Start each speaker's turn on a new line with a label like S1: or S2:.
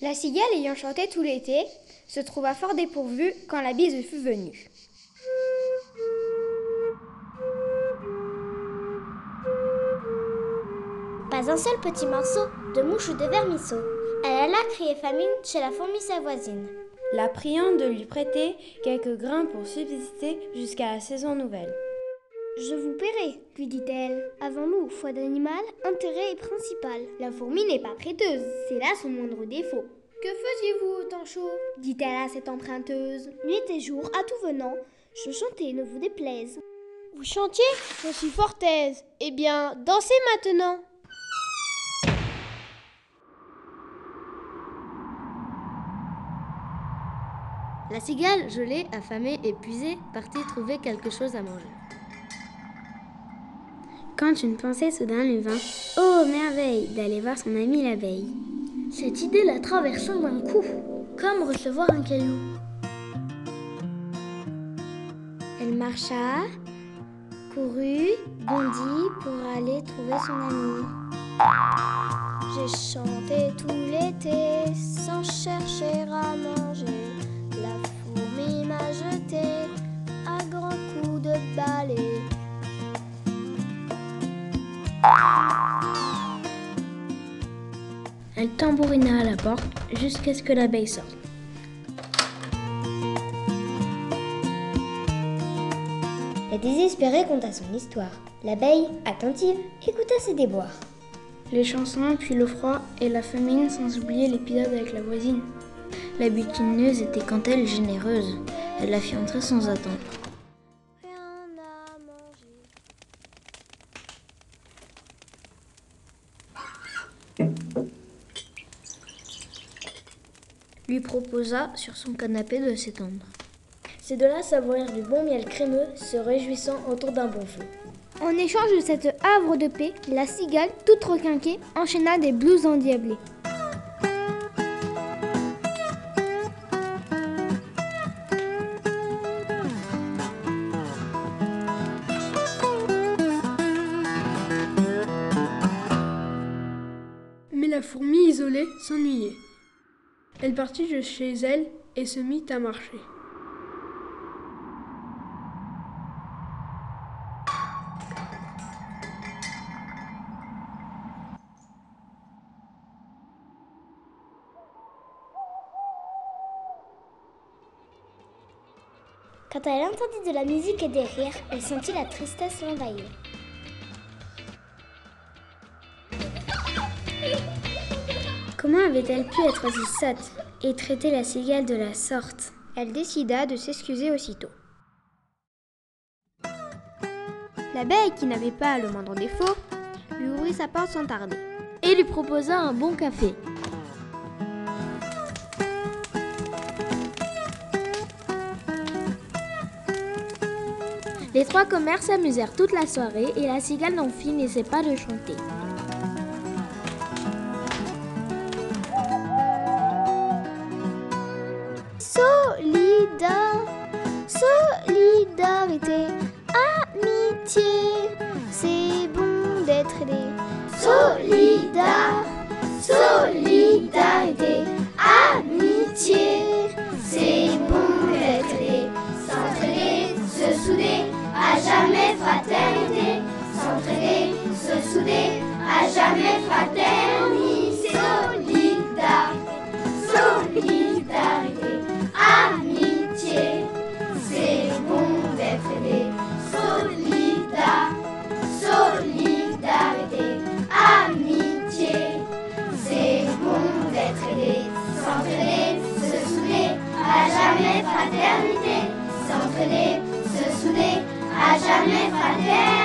S1: La cigale, ayant chanté tout l'été, se trouva fort dépourvue quand la bise fut venue.
S2: Pas un seul petit morceau de mouche ou de vermisseau. Elle alla crier famine chez la fourmi sa voisine,
S3: la priant de lui prêter quelques grains pour subsister jusqu'à la saison nouvelle.
S4: « Je vous paierai, lui dit-elle. Avons-nous, foi d'animal, intérêt principal. La fourmi n'est pas prêteuse, c'est là son moindre défaut. Que faisiez-vous au temps chaud dit-elle à cette emprunteuse. Nuit et jour, à tout venant, je chantais, ne vous déplaise.
S5: Vous chantiez? Je suis fort aise. Eh bien, dansez maintenant.
S6: La cigale, gelée, affamée, épuisée, partit trouver quelque chose à manger. Quand une pensée soudain lui vint, oh merveille, d'aller voir son amie l'abeille.
S2: Cette idée la traversa d'un coup, comme recevoir un caillou.
S6: Elle marcha, courut, bondit pour aller trouver son amie.
S4: J'ai chanté tout l'été sans chercher à manger. La fourmi m'a jeté à grands coups de balai.
S6: Elle tambourina à la porte jusqu'à ce que l'abeille sorte.
S2: La désespérée conta son histoire. L'abeille, attentive, écouta ses déboires.
S6: Les chansons, puis le froid et la famine, sans oublier l'épisode avec la voisine. La butineuse était quant à elle généreuse. Elle la fit entrer sans attendre.
S4: Rien à manger.
S6: Lui proposa sur son canapé de s'étendre.
S2: Ces deux-là savourèrent du bon miel crémeux, se réjouissant autour d'un bon feu.
S4: En échange de cette havre de paix, la cigale, toute requinquée, enchaîna des blues endiablés.
S5: Mais la fourmi isolée s'ennuyait. Elle partit de chez elle et se mit à marcher.
S2: Quand elle entendit de la musique et des rires, elle sentit la tristesse l'envahir.
S6: Comment avait-elle pu être si sotte et traiter la cigale de la sorte?
S1: Elle décida de s'excuser aussitôt. L'abeille, qui n'avait pas le moindre défaut, lui ouvrit sa porte sans tarder
S6: et lui proposa un bon café. Les trois commères s'amusèrent toute la soirée et la cigale n'en finissait pas de chanter.
S4: Solidarité, amitié, c'est bon d'être aidé. Solidarité, amitié, c'est bon d'être aidé. S'entraider, se souder, à jamais fraternité. S'entraider, se souder, à jamais fraternité. Solidarité, amitié, c'est bon d'être aidé. Solidarité, amitié, c'est bon d'être aidé. S'entraider, se souder, à jamais fraternité. S'entraider, se souder, à jamais fraternité.